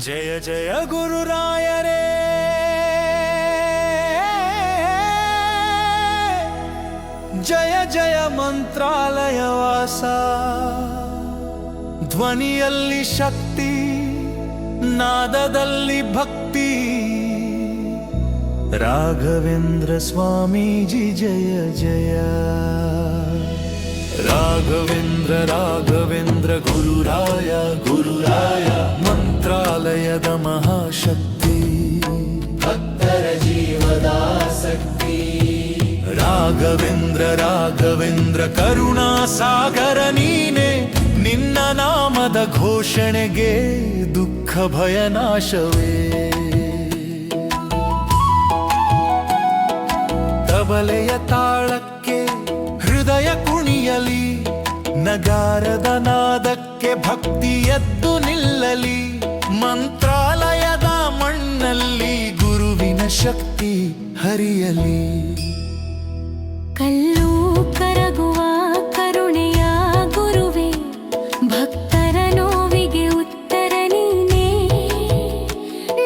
ಜಯ ಜಯ ಗುರುರಾಯರೇ ಜಯ ಜಯ ಮಂತ್ರಾಲಯ ವಾಸ ಧ್ವನಿಯಲ್ಲಿ ಶಕ್ತಿ ನಾದದಲ್ಲಿ ಭಕ್ತಿ ರಾಘವೇಂದ್ರ ಸ್ವಾಮೀಜಿ ಜಯ ಜಯ ರಾಘವೇಂದ್ರ ರಾಘವೇಂದ್ರ ಗುರುರಾಯ ಗುರುರಾಯ ಮಂತ್ರಾಲಯದ ಮಹಾಶಕ್ತಿ ಭಕ್ತರ ಜೀವದಾಸಕ್ತಿ ರಾಘವೇಂದ್ರ ರಾಘವೇಂದ್ರ ಕರುಣಾಸಾಗರ ನೀನೆ ನಿನ್ನ ನಾಮದ ಘೋಷಣೆಗೆ ದುಃಖ ಭಯ ನಾಶವೇ ತಬಲೆಯ ತಾಳಕ್ಕೆ ಹೃದಯ ಕುಣಿಯಲಿ ನಗಾರದ ನಾದಕ್ಕೆ ಭಕ್ತಿ ಎದ್ದು ನಿಲ್ಲಲಿ ಮಂತ್ರಾಲಯದ ಮಣ್ಣಲ್ಲಿ ಗುರುವಿನ ಶಕ್ತಿ ಹರಿಯಲಿ ಕಲ್ಲು ಕರಗುವ ಕರುಣೆಯ ಗುರುವೇ ಭಕ್ತರ ನೋವಿಗೆ ಉತ್ತರ ನೀನೇ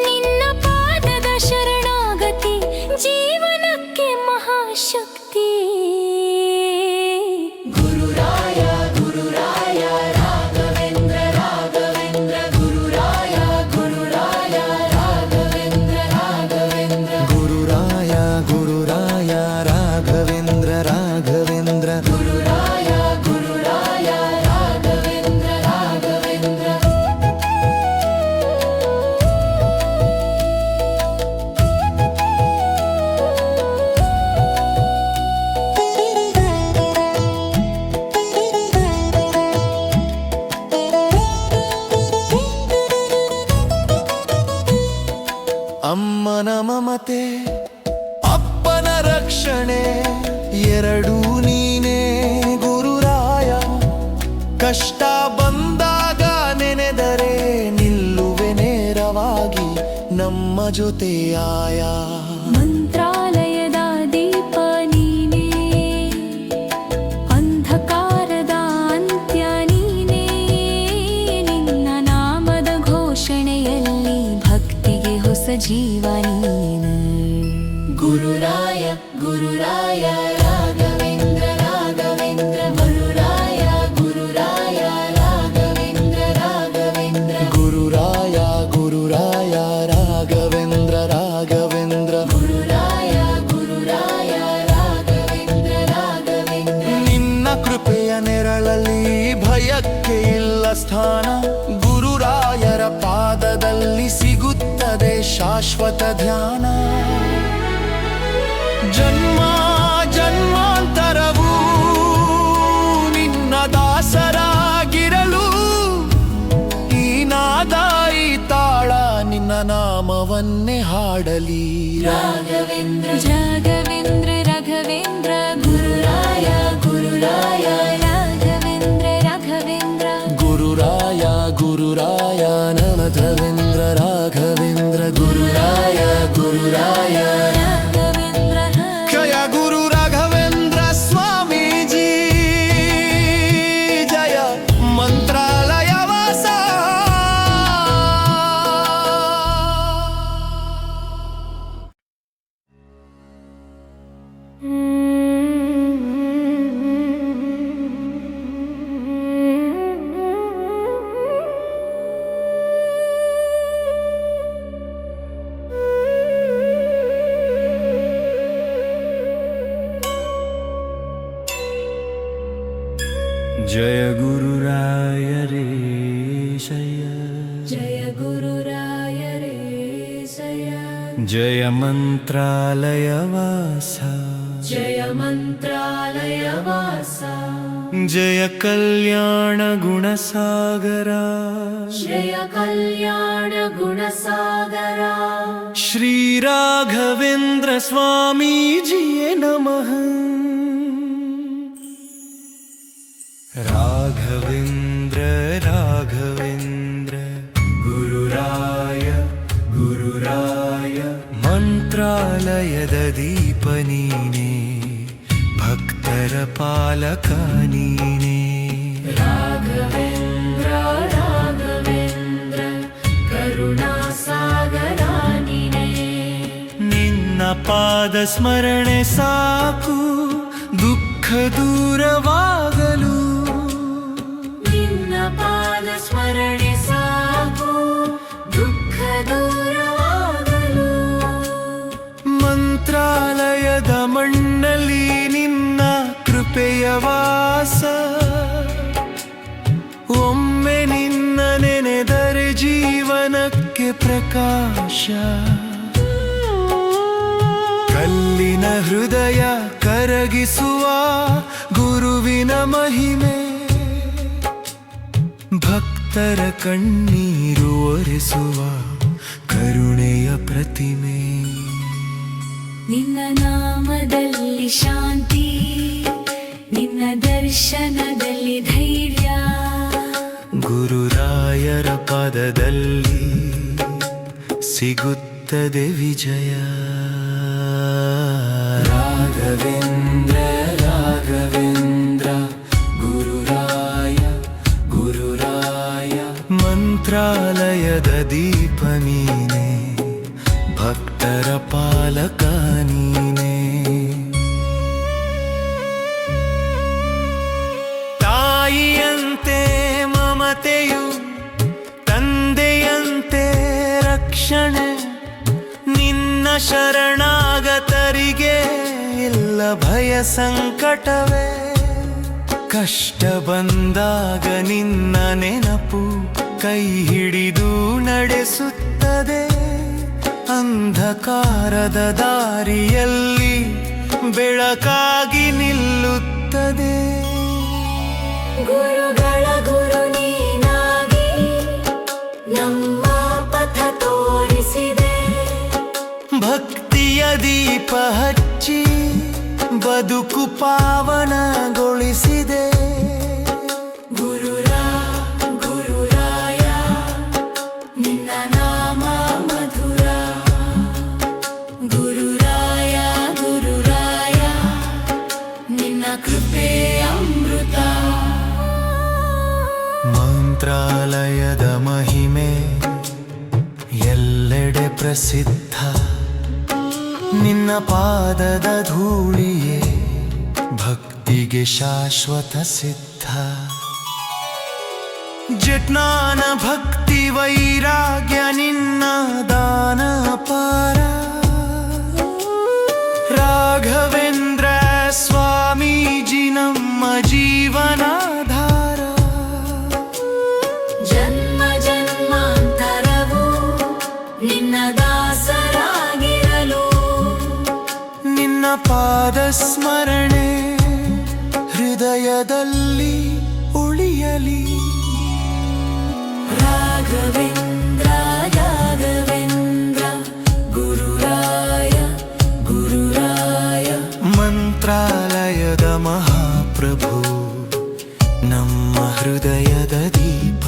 ನಿನ್ನ ಪಾದದ ಶರಣಾಗತಿ ಜೀವನಕ್ಕೆ ಮಹಾಶಕ್ತಿ ಗುರುರಾಯ ಗುರುರಾಯ ರಾಘವೇಂದ್ರ ರಾಘವೇಂದ್ರ ಗುರುರಾಯ ಗುರುರಾಯ ರಾಘವೇಂದ್ರ ರಾಘವೇಂದ್ರ ಗುರುರಾಯ ಗುರುರಾಯ ರಾಘವೇಂದ್ರ ರಾಘವೇಂದ್ರ ಗುರುರಾಯ ಗುರುರಾಯ ರಾಘವೇಂದ್ರ ರಾಘವೇಂದ್ರ ಅಮ್ಮನ ಮಮತೆ ಅಪ್ಪನ ರಕ್ಷಣೆ ಎರಡೂ ನೀನೇ ಗುರುರಾಯ ಕಷ್ಟ ಬಂದಾಗ ನೆನೆದರೆ ನಿಲ್ಲುವೆ ನೇರವಾಗಿ ನಮ್ಮ ಜೊತೆಯಾಯ ಮಂತ್ರಾಲಯದ ದೀಪ ನೀನೇ ಅಂಧಕಾರದ ಅಂತ್ಯ ನೀನೇ ನಿನ್ನ ನಾಮದ ಘೋಷಣೆಯಲ್ಲಿ ಭಕ್ತಿಗೆ ಹೊಸ ಜೀವ ನೀನು ಗುರುರಾಯ ಗುರುರಾಯ ರಾಘವೇಂದ್ರ ರಾಘವೇಂದ್ರ ಗುರುರಾಯ ಗುರುರಾಯ ರಾಘವೇಂದ್ರ ರಾಘವೇಂದ್ರ ಗುರುರಾಯ ಗುರುರಾಯ ರಾಘವೇಂದ್ರ ರಾಘವೇಂದ್ರ ಗುರುರಾಯ ಗುರುರಾಯ ರಾಘವೇಂದ್ರ ರಾಘವೇಂದ್ರ ನಿನ್ನ ಕೃಪೆಯ ನೆರಳಲ್ಲಿ ಭಯಕ್ಕೆ ಇಲ್ಲ ಸ್ಥಾನ ಗುರುರಾಯರ ಪಾದದಲ್ಲಿ ಸಿಗುತ್ತದೆ ಶಾಶ್ವತ ಧ್ಯಾನ ಜನ್ಮ ಜನ್ಮಾಂತರವೂ ನಿನ್ನ ದಾಸರಾಗಿರಲು ಈ ನಾದ ಈ ತಾಳ ನಿನ್ನ ನಾಮವನ್ನೇ ಹಾಡಲಿ ರಾಘವೇಂದ್ರ ರಾಘವೇಂದ್ರ ರಾಘವೇಂದ್ರ ಗುರುರಾಯ ಗುರುರಾಯ ರಾಘವೇಂದ್ರ ರಾಘವೇಂದ್ರ ಗುರುರಾಯ ಗುರುರಾಯ ನಮಧವೇಂದ್ರ ರಾಘವೇಂದ್ರ ಗುರುರಾಯ ಗುರುರಾಯ ರಾಘವೇಂದ್ರ ಜಯ ಗುರು ರಾಘವೇಂದ್ರ ಸ್ವಾಮೀಜಿ ಜಯ ಮಂತ್ರಾಲಯ ವಾಸ जय गुरुराय रे शय जय गुरुराय रे जय जय मंत्रालय वासा जय मंत्रालय वासा जय कल्याण गुणसागरा जय कल्याण गुणसागरा श्री राघवेंद्र स्वामी जी नमः राघवेंद्र राघवेंद्र गुरुराय गुरुराय ಮಂತ್ರಾಲಯದ ದೀಪ ನೀನೇ ಭಕ್ತರ ಪಾಲಕ ನೀನೇ ರಾಘವೇಂದ್ರ ರಾಘವೇಂದ್ರ ಕರುಣಾ ಕರುಣಾ ಸಾಗರ ನೀನೇ. ನಿನ್ನ ಪಾದ ಸ್ಮರಣೆ ಸಾಕು ದುಃಖ ದೂರವಾಗಲು. ನಿನ್ನ ಪಾದ ಸ್ಮರಣೆ ಸಾಕು ದುಃಖ ದೂರವಾಗಲು. ಮಂತ್ರಾಲಯದ ಮಣ್ಣಲ್ಲಿ ನಿನ್ನ ಕೃಪೆಯ ವಾಸ. ಒಮ್ಮೆ ನಿನ್ನ ನೆನೆದರೆ ಜೀವನಕ್ಕೆ ಪ್ರಕಾಶ. ಕಲ್ಲಿನ ಹೃದಯ ಕರಗಿಸುವ ಗುರುವಿನ ಮಹಿಮೆ. ಭಕ್ತರ ಕಣ್ಣೀರು ಒರೆಸುವ ಕರುಣೆಯ ಪ್ರತಿಮೆ. ನಿನ್ನ ನಾಮದಲ್ಲಿ ಶಾಂತಿ, ನಿನ್ನ ದರ್ಶನದಲ್ಲಿ ಧೈರ್ಯ. ಗುರುರಾಯರ ಪಾದದಲ್ಲಿ ಸಿಗುತ್ತದೆ ವಿಜಯ. ರಾಘವೇಂದ್ರ ರಾಘವೇಂದ್ರ ಗುರುರಾಯ ಗುರುರಾಯ. ಮಂತ್ರಾಲಯದ ದೀಪ ನೀನೆ, ಭಕ್ತರ ಪಾಲಕ ನೀನೆ. ತಾಯಿಯಂತೆ ಮಮತೆಯು, ತಂದೆಯಂತೆ ರಕ್ಷಣೆ. ನಿನ್ನ ಶರಣಾಗತರಿಗೆ ಇಲ್ಲ ಭಯ ಸಂಕಟವೇ. ಕಷ್ಟ ಬಂದಾಗ ನಿನ್ನ ನೆನಪು ಕೈ ಹಿಡಿದು ನಡೆಸುತ್ತದೆ. ಅಂಧಕಾರದ ದಾರಿಯಲ್ಲಿ ಬೆಳಕಾಗಿ ನಿಲ್ಲುತ್ತದೆ. ಗುರುಗಳ ಗುರು ನೀನಾಗಿ ನಮ್ಮ ಪಥ ತೋರಿಸಿದೆ. ಭಕ್ತಿಯ ದೀಪ ಹಚ್ಚಿ ಬದುಕು ಪಾವನಗೊಳಿಸಿದೆ. ಗುರುರಾಯ ನಿನ್ನ ನಾಮ ಮಧುರ. ಗುರುರಾಯ ಗುರುರಾಯ ನಿನ್ನ ಕೃಪೆ ಅಮೃತ. ಮಂತ್ರಾಲಯದ ಮಹಿಮೆ ಎಲ್ಲೆಡೆ ಪ್ರಸಿದ್ಧ. ನಿನ್ನ ಪಾದದ ಧೂಳಿಯೇ ಭಕ್ತಿಗೆ ಶಾಶ್ವತ ಸಿದ್ಧ. ಜ್ಞಾನ ಭಕ್ತಿ ವೈರಾಗ್ಯ ನಿನ್ನ ದಾನ ಅಪಾರ. ರಾಘವೇಂದ್ರ ಸ್ವಾಮೀಜಿ ನಮ್ಮ ಜೀವನಾಧಾರ. ಜನ್ಮ ಜನ್ಮಾಂತರವು ನಿನ್ನ ದಾಸರಾಗಿರಲು. ನಿನ್ನ ಪಾದ ಸ್ಮರಣೆ ಹೃದಯದಲ್ಲಿ ಉಳಿಯಲಿ. ರಾಘವೇಂದ್ರ ರಾಘವೇಂದ್ರ ಗುರುರಾಯ ಗುರುರಾಯ. ಮಂತ್ರಾಲಯದ ಮಹಾಪ್ರಭು ನಮ್ಮ ಹೃದಯದ ದೀಪ.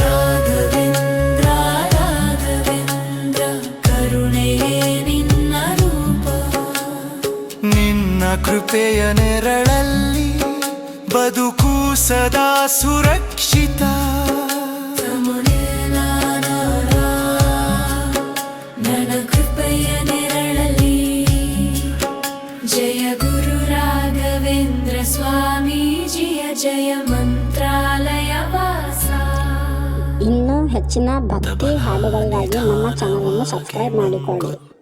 ರಾಘವೇಂದ್ರ ರಾಘವೇಂದ್ರ ಕರುಣೆಯೇ ನಿನ್ನ ರೂಪ. ನಿನ್ನ ಕೃಪೆಯ ನೆರಳಲ್ಲಿ ಬದುಕು ಸದಾ ಸುರಕ್ಷಿತ. ನನ್ನ ಕೃಪೆಯ ನೆರಳಲ್ಲಿ. ಜಯ ಗುರು ರಾಘವೇಂದ್ರ ಸ್ವಾಮೀಜಿಯ ಜಯ ಮಂತ್ರಾಲಯ ವಾಸ. ಇನ್ನೂ ಹೆಚ್ಚಿನ ಭಕ್ತಿ ಹಾಡುಗಳಿಗಾಗಿ ನಮ್ಮ ಚಾನಲ್ ಅನ್ನು ಸಬ್ಸ್ಕ್ರೈಬ್ ಮಾಡಿಕೊಳ್ಳಿ.